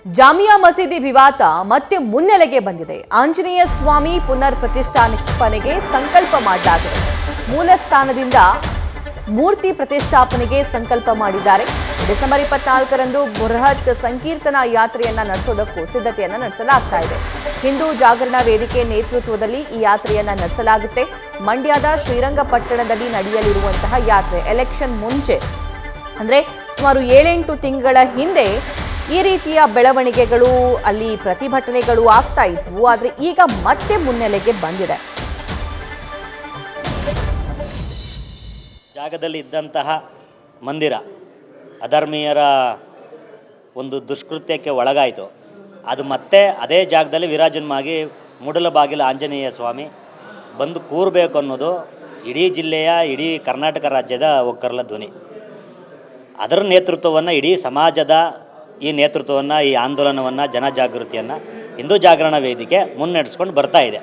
ಜಾಮಿಯಾ ಮಸೀದಿ ವಿವಾದ ಮತ್ತೆ ಮುನ್ನೆಲೆಗೆ ಬಂದಿದೆ. ಆಂಜನೇಯ ಸ್ವಾಮಿ ಪುನರ್ ಪ್ರತಿಷ್ಠಾಪನೆಗೆ ಸಂಕಲ್ಪ ಮಾಡಲಾಗಿದೆ. ಮೂಲ ಸ್ಥಾನದಿಂದ ಮೂರ್ತಿ ಪ್ರತಿಷ್ಠಾಪನೆಗೆ ಸಂಕಲ್ಪ ಮಾಡಿದ್ದಾರೆ. ಡಿಸೆಂಬರ್ 24ರಂದು ಬೃಹತ್ ಸಂಕೀರ್ತನಾ ಯಾತ್ರೆಯನ್ನ ನಡೆಸೋದಕ್ಕೂ ಸಿದ್ಧತೆಯನ್ನ ನಡೆಸಲಾಗ್ತಾ ಇದೆ. ಹಿಂದೂ ಜಾಗರಣ ವೇದಿಕೆ ನೇತೃತ್ವದಲ್ಲಿ ಈ ಯಾತ್ರೆಯನ್ನ ನಡೆಸಲಾಗುತ್ತೆ. ಮಂಡ್ಯದ ಶ್ರೀರಂಗಪಟ್ಟಣದಲ್ಲಿ ನಡೆಯಲಿರುವಂತಹ ಯಾತ್ರೆ ಎಲೆಕ್ಷನ್ ಮುಂಚೆ ಅಂದ್ರೆ ಸುಮಾರು 7-8 ತಿಂಗಳ ಹಿಂದೆ ಈ ರೀತಿಯ ಬೆಳವಣಿಗೆಗಳು ಅಲ್ಲಿ ಪ್ರತಿಭಟನೆಗಳು ಆಗ್ತಾ ಇದ್ವು. ಆದರೆ ಈಗ ಮತ್ತೆ ಮುನ್ನೆಲೆಗೆ ಬಂದಿದೆ. ಜಾಗದಲ್ಲಿ ಇದ್ದಂತಹ ಮಂದಿರ ಅಧರ್ಮೀಯರ ಒಂದು ದುಷ್ಕೃತ್ಯಕ್ಕೆ ಒಳಗಾಯಿತು. ಅದು ಮತ್ತೆ ಅದೇ ಜಾಗದಲ್ಲಿ ವಿರಾಜಮಾನವಾಗಿ ಮೂಡಲಬಾಗಿಲು ಆಂಜನೇಯ ಸ್ವಾಮಿ ಬಂದು ಕೂರಬೇಕು ಅನ್ನೋದು ಇಡೀ ಜಿಲ್ಲೆಯ, ಇಡೀ ಕರ್ನಾಟಕ ರಾಜ್ಯದ ಒಕ್ಕರಲ ಧ್ವನಿ. ಅದರ ನೇತೃತ್ವವನ್ನು ಇಡೀ ಸಮಾಜದ ಈ ನೇತೃತ್ವವನ್ನು, ಈ ಆಂದೋಲನವನ್ನು, ಜನಜಾಗೃತಿಯನ್ನು ಹಿಂದೂ ಜಾಗರಣ ವೇದಿಕೆ ಮುನ್ನಡೆಸ್ಕೊಂಡು ಬರ್ತಾ ಇದೆ.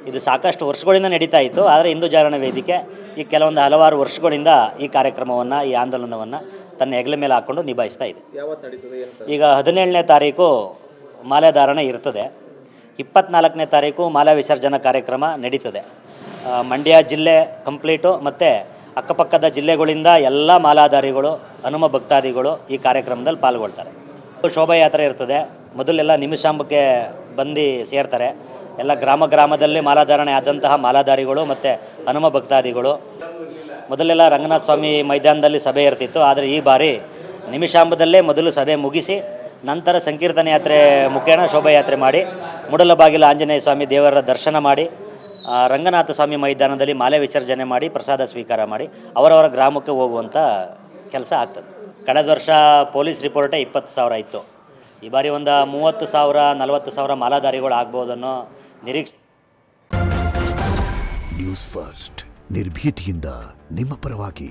ಇದು ಸಾಕಷ್ಟು ವರ್ಷಗಳಿಂದ ನಡೀತಾ ಇತ್ತು. ಆದರೆ ಹಿಂದೂ ಜಾಗರಣ ವೇದಿಕೆ ಈ ಕೆಲವೊಂದು ಹಲವಾರು ವರ್ಷಗಳಿಂದ ಈ ಕಾರ್ಯಕ್ರಮವನ್ನು, ಈ ಆಂದೋಲನವನ್ನು ತನ್ನ ಹೆಗಲ ಮೇಲೆ ಹಾಕ್ಕೊಂಡು ನಿಭಾಯಿಸ್ತಾ ಇದೆ. ಈಗ 17ನೇ ತಾರೀಕು ಮಾಲೆಧಾರಣೆ ಇರ್ತದೆ. 24ನೇ ತಾರೀಕು ಮಾಲೆ ವಿಸರ್ಜನಾ ಕಾರ್ಯಕ್ರಮ ನಡೀತದೆ. ಮಂಡ್ಯ ಜಿಲ್ಲೆ ಕಂಪ್ಲೀಟು ಮತ್ತು ಅಕ್ಕಪಕ್ಕದ ಜಿಲ್ಲೆಗಳಿಂದ ಎಲ್ಲ ಮಾಲಾಧಾರಿಗಳು, ಹನುಮ ಭಕ್ತಾದಿಗಳು ಈ ಕಾರ್ಯಕ್ರಮದಲ್ಲಿ ಪಾಲ್ಗೊಳ್ತಾರೆ. ಶೋಭಾಯಾತ್ರೆ ಇರ್ತದೆ. ಮೊದಲೆಲ್ಲ ನಿಮಿಷಾಂಬಕ್ಕೆ ಬಂದು ಸೇರ್ತಾರೆ. ಎಲ್ಲ ಗ್ರಾಮದಲ್ಲಿ ಮಾಲಾಧಾರಣೆ ಆದಂತಹ ಮಾಲಾಧಾರಿಗಳು ಮತ್ತು ಹನುಮ ಭಕ್ತಾದಿಗಳು. ಮೊದಲೆಲ್ಲ ರಂಗನಾಥ ಸ್ವಾಮಿ ಮೈದಾನದಲ್ಲಿ ಸಭೆ ಇರ್ತಿತ್ತು. ಆದರೆ ಈ ಬಾರಿ ನಿಮಿಷಾಂಬದಲ್ಲೇ ಮೊದಲು ಸಭೆ ಮುಗಿಸಿ ನಂತರ ಸಂಕೀರ್ತನ ಯಾತ್ರೆ ಮುಖೇನ ಶೋಭಾಯಾತ್ರೆ ಮಾಡಿ ಮೂಡಲಬಾಗಿಲು ಆಂಜನೇಯ ಸ್ವಾಮಿ ದೇವರ ದರ್ಶನ ಮಾಡಿ ರಂಗನಾಥ ಸ್ವಾಮಿ ಮೈದಾನದಲ್ಲಿ ಮಾಲೆ ವಿಸರ್ಜನೆ ಮಾಡಿ ಪ್ರಸಾದ ಸ್ವೀಕಾರ ಮಾಡಿ ಅವರವರ ಗ್ರಾಮಕ್ಕೆ ಹೋಗುವಂಥ ಕೆಲಸ ಆಗ್ತದೆ. ಕಳೆದ ವರ್ಷ ಪೊಲೀಸ್ ರಿಪೋರ್ಟೇ 20,000 ಇತ್ತು. ಈ ಬಾರಿ ಒಂದು 30,000 40,000 ಮಾಲಾಧಾರಿಗಳು ಆಗ್ಬೋದನ್ನೋ ನಿರೀಕ್ಷೆ. ನ್ಯೂಸ್ ಫಸ್ಟ್ ನಿರ್ಭೀತಿಯಿಂದ ನಿಮ್ಮ ಪರವಾಗಿ.